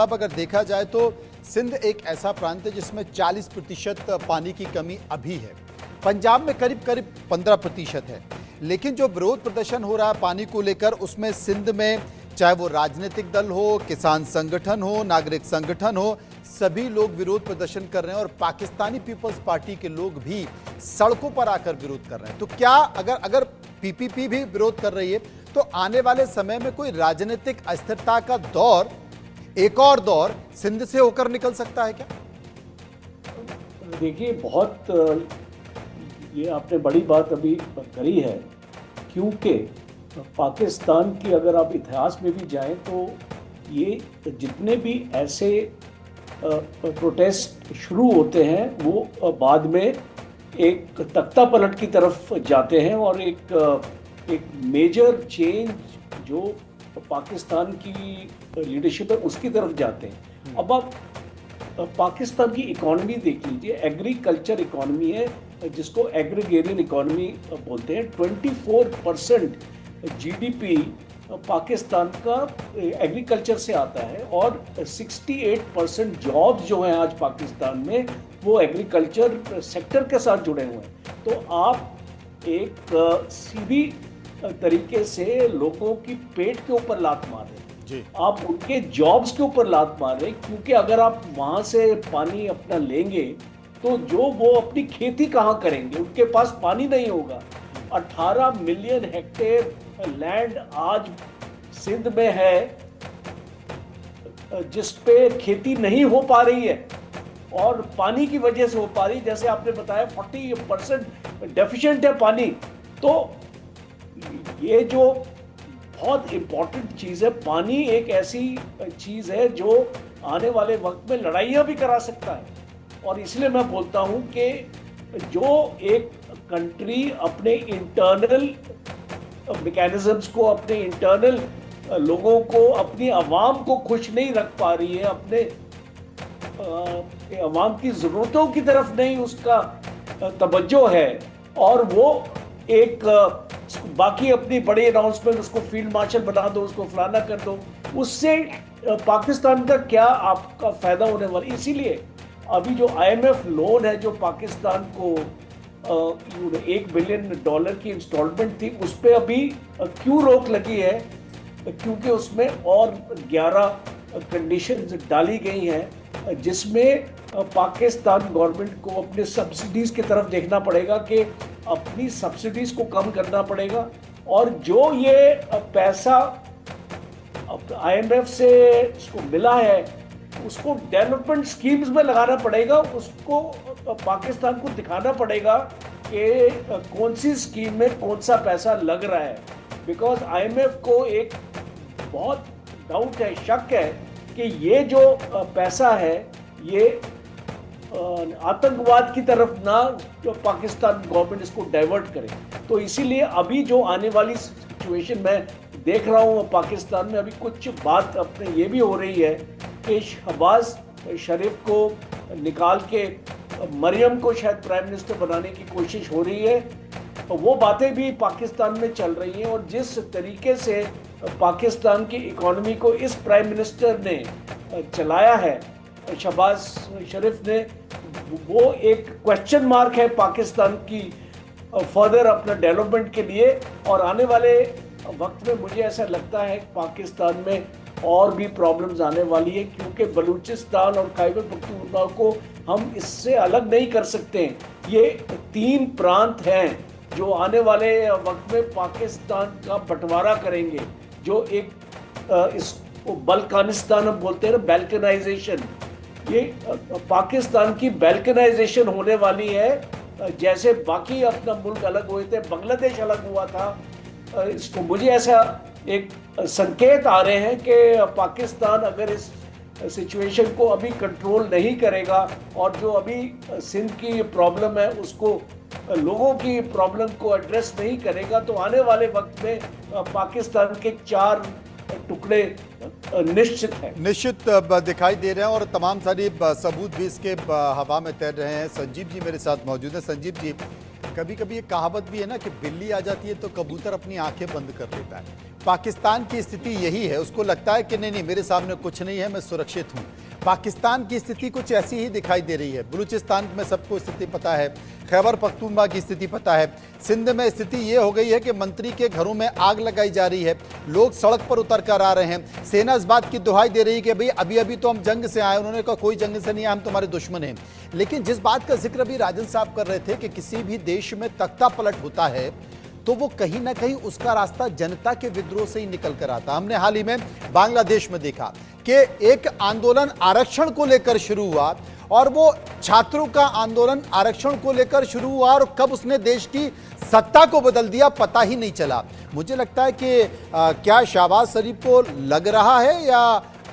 अब अगर देखा जाए तो सिंध एक ऐसा प्रांत है जिसमें 40% पानी की कमी अभी है। पंजाब में करीब करीब 15% है। लेकिन जो विरोध प्रदर्शन हो रहा है पानी को लेकर, उसमें सिंध में चाहे वो राजनीतिक दल हो, किसान संगठन हो, नागरिक संगठन हो, सभी लोग विरोध प्रदर्शन कर रहे हैं और पाकिस्तानी पीपल्स पार्टी के लोग भी सड़कों पर आकर विरोध कर रहे हैं। तो क्या अगर पीपीपी भी विरोध कर रही है तो आने वाले समय में कोई राजनीतिक अस्थिरता का दौर, एक और दौर सिंध से होकर निकल सकता है क्या? देखिए, बहुत ये आपने बड़ी बात अभी करी है, क्योंकि पाकिस्तान की अगर आप इतिहास में भी जाएं तो ये जितने भी ऐसे प्रोटेस्ट शुरू होते हैं वो बाद में एक तख्ता पलट की तरफ जाते हैं और एक मेजर चेंज जो पाकिस्तान की लीडरशिप है उसकी तरफ जाते हैं। अब आप पाकिस्तान की इकॉनमी देख लीजिए, एग्रीकल्चर इकॉनमी है जिसको एग्रीगेरियन इकॉनमी बोलते हैं। 24% जीडीपी पाकिस्तान का एग्रीकल्चर से आता है और 68% जॉब्स जो हैं आज पाकिस्तान में वो एग्रीकल्चर सेक्टर के साथ जुड़े हुए हैं। तो आप एक सीधी तरीके से लोगों की पेट के ऊपर लात मार रहे हैं जी। आप उनके जॉब्स के ऊपर लात मार रहे हैं, क्योंकि अगर आप वहां से पानी अपना लेंगे तो जो वो अपनी खेती कहाँ करेंगे, उनके पास पानी नहीं होगा। 18 मिलियन हेक्टेयर लैंड आज सिंध में है जिस पे खेती नहीं हो पा रही है और पानी की वजह से हो पा रही, जैसे आपने बताया 40% डेफिशिएंट है पानी। तो ये जो बहुत इंपॉर्टेंट चीज़ है, पानी एक ऐसी चीज़ है जो आने वाले वक्त में लड़ाइयाँ भी करा सकता है। और इसलिए मैं बोलता हूँ कि जो एक कंट्री अपने इंटरनल मैकेनिज्म्स को, अपने इंटरनल लोगों को, अपनी आवाम को खुश नहीं रख पा रही है, अपने आवाम की ज़रूरतों की तरफ नहीं उसका तवज्जो है, और वो एक बाकी अपनी बड़ी अनाउंसमेंट, उसको फील्ड मार्शल बना दो, उसको फलाना कर दो, उससे पाकिस्तान का क्या आपका फ़ायदा होने वाला। इसीलिए अभी जो IMF लोन है जो पाकिस्तान को $1 बिलियन की इंस्टॉलमेंट थी, उस पर अभी क्यों रोक लगी है, क्योंकि उसमें और 11 कंडीशंस डाली गई हैं जिसमें पाकिस्तान गवर्नमेंट को अपने सब्सिडीज़ की तरफ देखना पड़ेगा कि अपनी सब्सिडीज़ को कम करना पड़ेगा, और जो ये पैसा IMF से इसको मिला है उसको डेवलपमेंट स्कीम्स में लगाना पड़ेगा। उसको पाकिस्तान को दिखाना पड़ेगा कि कौन सी स्कीम में कौन सा पैसा लग रहा है। बिकॉज IMF को एक बहुत डाउट है, शक है कि ये जो पैसा है ये आतंकवाद की तरफ ना जो पाकिस्तान गवर्नमेंट इसको डाइवर्ट करे। तो इसीलिए अभी जो आने वाली सिचुएशन मैं देख रहा हूँ पाकिस्तान में, अभी कुछ बात अपने ये भी हो रही है कि शहबाज शरीफ को निकाल के मरियम को शायद प्राइम मिनिस्टर बनाने की कोशिश हो रही है। तो वो बातें भी पाकिस्तान में चल रही हैं, और जिस तरीके से पाकिस्तान की इकॉनमी को इस प्राइम मिनिस्टर ने चलाया है, शहबाज शरीफ ने, वो एक क्वेश्चन मार्क है पाकिस्तान की फर्दर अपना डेवलपमेंट के लिए। और आने वाले वक्त में मुझे ऐसा लगता है पाकिस्तान में और भी प्रॉब्लम्स आने वाली है, क्योंकि बलूचिस्तान और खैबर पख्तूनख्वा को हम इससे अलग नहीं कर सकते। ये 3 प्रांत हैं जो आने वाले वक्त में पाकिस्तान का बंटवारा करेंगे, जो एक इसको बल्कानिस्तान हम बोलते हैं ना, बैल्कनाइजेशन। ये पाकिस्तान की बैल्कनाइजेशन होने वाली है, जैसे बाकी अपना मुल्क अलग हुए थे, बांग्लादेश अलग हुआ था। इसको मुझे ऐसा एक संकेत आ रहे हैं कि पाकिस्तान अगर इस सिचुएशन को अभी कंट्रोल नहीं करेगा और जो अभी सिंध की प्रॉब्लम है उसको, लोगों की प्रॉब्लम को एड्रेस नहीं करेगा, तो आने वाले वक्त में पाकिस्तान के 4 टुकड़े निश्चित है, निश्चित दिखाई दे रहे हैं, और तमाम सारी सबूत भी इसके हवा में तैर रहे हैं। संजीव जी मेरे साथ मौजूद हैं। संजीव जी, कभी कभी ये कहावत भी है ना कि बिल्ली आ जाती है तो कबूतर अपनी आंखें बंद कर लेता है। पाकिस्तान की स्थिति यही है, उसको लगता है कि नहीं नहीं मेरे सामने कुछ नहीं है, मैं सुरक्षित हूँ। पाकिस्तान की स्थिति कुछ ऐसी ही दिखाई दे रही है। बलूचिस्तान में सबको स्थिति पता है, खैबर पख्तूनख्वा की स्थिति पता है, सिंध में स्थिति ये हो गई है कि मंत्री के घरों में आग लगाई जा रही है, लोग सड़क पर उतर कर आ रहे हैं। सेना इस बात की दुहाई दे रही है कि भाई अभी अभी तो हम जंग से आए। उन्होंने कहा कोई जंग से नहीं आए, हम तुम्हारे दुश्मन हैं। लेकिन जिस बात का जिक्र अभी राजन साहब कर रहे थे कि किसी भी देश में तख्ता पलट होता है तो वो कहीं ना कहीं उसका रास्ता जनता के विद्रोह से ही निकल कर आता। हमने हाल ही में बांग्लादेश में देखा कि एक आंदोलन आरक्षण को लेकर शुरू हुआ और वो छात्रों का आंदोलन आरक्षण को लेकर शुरू हुआ और कब उसने देश की सत्ता को बदल दिया पता ही नहीं चला। मुझे लगता है कि क्या शहबाज शरीफ को लग रहा है या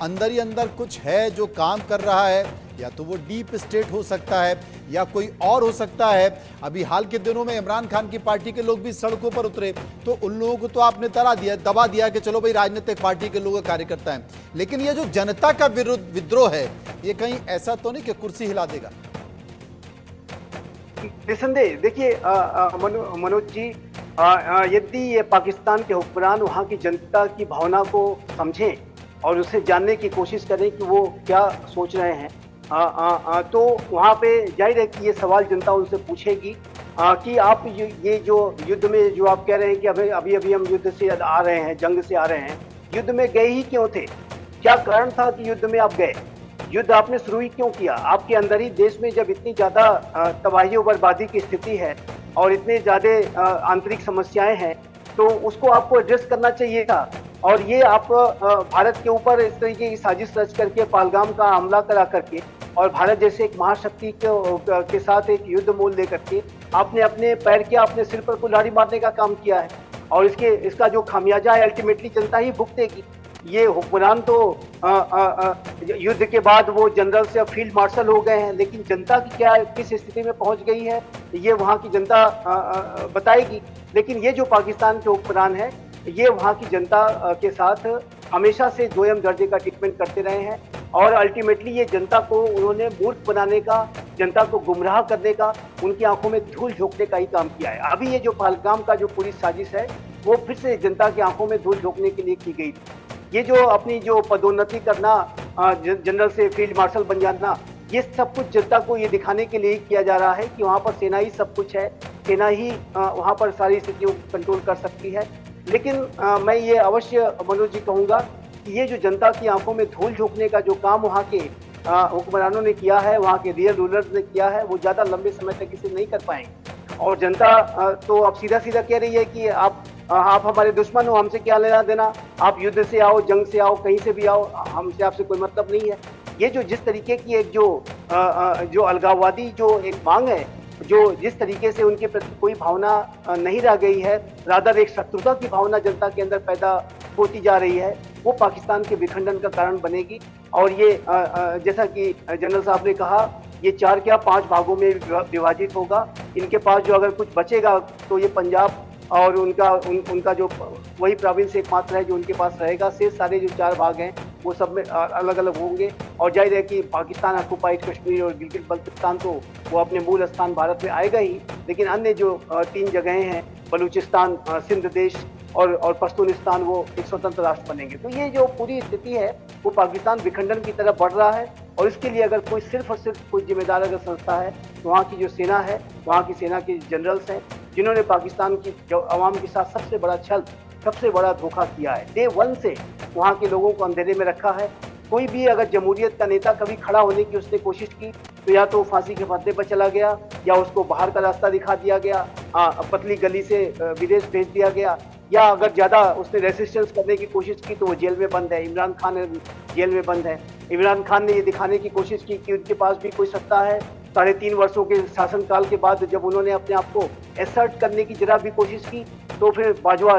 अंदर ही अंदर कुछ है जो काम कर रहा है, या तो वो डीप स्टेट हो सकता है या कोई और हो सकता है। अभी हाल के दिनों में इमरान खान की पार्टी के लोग भी सड़कों पर उतरे तो उन लोगों को तो आपने दबा दिया कि चलो भाई राजनीतिक पार्टी के लोग कार्यकर्ता हैं। लेकिन ये जो जनता का विद्रोह है ये कहीं ऐसा तो नहीं कि कुर्सी हिला देगा? निसंदेह देखिए मनोज जी, यदि ये पाकिस्तान के हुक्मरान वहाँ की जनता की भावना को समझें और उसे जानने की कोशिश करें कि वो क्या सोच रहे हैं, तो वहाँ पे जाहिर है कि ये सवाल जनता उनसे पूछेगी कि आप ये जो युद्ध में जो आप कह रहे हैं कि अभी अभी हम युद्ध से आ रहे हैं, जंग से आ रहे हैं, युद्ध में गए ही क्यों थे? क्या कारण था कि युद्ध में आप गए? युद्ध आपने शुरू ही क्यों किया? आपके अंदर ही देश में जब इतनी ज़्यादा तबाही और बर्बादी की स्थिति है और इतने ज़्यादा आंतरिक समस्याएं हैं तो उसको आपको एड्रेस करना चाहिए था। और ये आप भारत के ऊपर इस तरीके की साजिश रच करके पहलगाम का हमला करा करके और भारत जैसे एक महाशक्ति के साथ एक युद्ध मोल लेकर के आपने अपने पैर किया, अपने सिर पर कुल्हाड़ी मारने का काम किया है और इसका जो खामियाजा है अल्टीमेटली जनता ही भुगतेगी। ये हुक्मरान तो युद्ध के बाद वो जनरल से फील्ड मार्शल हो गए हैं, लेकिन जनता की क्या किस स्थिति में पहुंच गई है ये वहाँ की जनता बताएगी। लेकिन ये जो पाकिस्तान के हुक्मरान है ये वहाँ की जनता के साथ हमेशा से दोयम दर्जे का ट्रीटमेंट करते रहे हैं और अल्टीमेटली ये जनता को उन्होंने मूर्ख बनाने का, जनता को गुमराह करने का, उनकी आंखों में धूल झोंकने का ही काम किया है। अभी ये जो पहलगाम का जो पूरी साजिश है वो फिर से जनता की आंखों में धूल झोंकने के लिए की गई थी। ये जो अपनी जो पदोन्नति करना, जनरल से फील्ड मार्शल बन जाना, ये सब कुछ जनता को ये दिखाने के लिए किया जा रहा है कि वहाँ पर सेना ही सब कुछ है, सेना ही वहाँ पर सारी स्थितियों को कंट्रोल कर सकती है। लेकिन मैं ये अवश्य मनोज जी कहूँगा कि ये जो जनता की आंखों में धूल झोंकने का जो काम वहाँ के हुक्मरानों ने किया है, वहाँ के रियल रूलर्स ने किया है, वो ज़्यादा लंबे समय तक इसे नहीं कर पाएंगे। और जनता तो अब सीधा सीधा कह रही है कि आप हमारे दुश्मन हो, हमसे क्या लेना देना, आप युद्ध से आओ, जंग से आओ, कहीं से भी आओ, हमसे आपसे कोई मतलब नहीं है। ये जो जिस तरीके की एक जो अलगाववादी जो एक मांग है, जो जिस तरीके से उनके प्रति कोई भावना नहीं रह गई है, रादर एक शत्रुता की भावना जनता के अंदर पैदा होती जा रही है, वो पाकिस्तान के विखंडन का कारण बनेगी। और ये जैसा कि जनरल साहब ने कहा, ये 4 क्या 5 भागों में विभाजित होगा। इनके पास जो अगर कुछ बचेगा तो ये पंजाब और उनका जो वही प्रोविंस एकमात्र है जो उनके पास रहेगा। शेष सारे जो 4 भाग हैं वो सब में अलग अलग होंगे। और जाहिर है कि पाकिस्तान ऑक्युपाइड कश्मीर और गिलगित बल्तिस्तान तो वो अपने मूल स्थान भारत में आएगा ही, लेकिन अन्य जो 3 जगहें हैं, बलूचिस्तान, सिंध देश और पश्तूनिस्तान, वो एक स्वतंत्र राष्ट्र बनेंगे। तो ये जो पूरी स्थिति है वो पाकिस्तान विखंडन की तरफ बढ़ रहा है। और इसके लिए अगर कोई सिर्फ और सिर्फ कोई जिम्मेदार अगर संस्था है तो वहाँ की जो सेना है, वहाँ की सेना के जनरल्स हैं, जिन्होंने पाकिस्तान की जो आवाम के साथ सबसे बड़ा छल, सबसे बड़ा धोखा किया है। डे 1 से वहाँ के लोगों को अंधेरे में रखा है। कोई भी अगर जमहूरियत का नेता कभी खड़ा होने की उसने कोशिश की तो या तो फांसी के फंदे पर चला गया या उसको बाहर का रास्ता दिखा दिया गया, पतली गली से विदेश भेज दिया गया, या अगर ज़्यादा उसने रेसिस्टेंस करने की कोशिश की तो वो जेल में बंद है। इमरान खान जेल में बंद है। इमरान खान ने ये दिखाने की कोशिश की कि उनके पास भी कोई सत्ता है। 3.5 वर्षों के शासनकाल के बाद जब उन्होंने अपने आप को एसर्ट करने की जरा भी कोशिश की तो फिर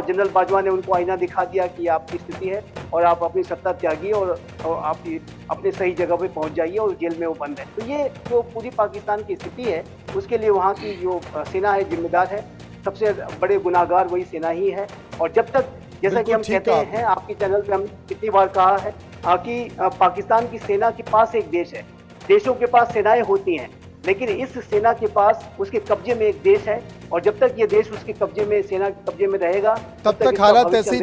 जनरल बाजवा ने उनको आईना दिखा दिया कि आपकी स्थिति है और आप अपनी सत्ता त्यागिए और आप अपने सही जगह पे पहुंच जाइए, और जेल में वो बंद है। तो ये जो पूरी पाकिस्तान की स्थिति है उसके लिए वहाँ की जो सेना है जिम्मेदार है। सबसे बड़े गुनाहगार वही सेना ही है। और जब तक, जैसा कि हम कहते हैं, आपके चैनल पे हम कितनी बार कहा है कि पाकिस्तान की सेना के पास एक देश है। देशों के पास सेनाएं होती हैं, लेकिन इस सेना के पास उसके कब्जे में एक देश है और जब तक ये देश उसके कब्जे में, सेना के कब्जे में रहेगा, तब तक इसका हालात भविष्य ऐसे ही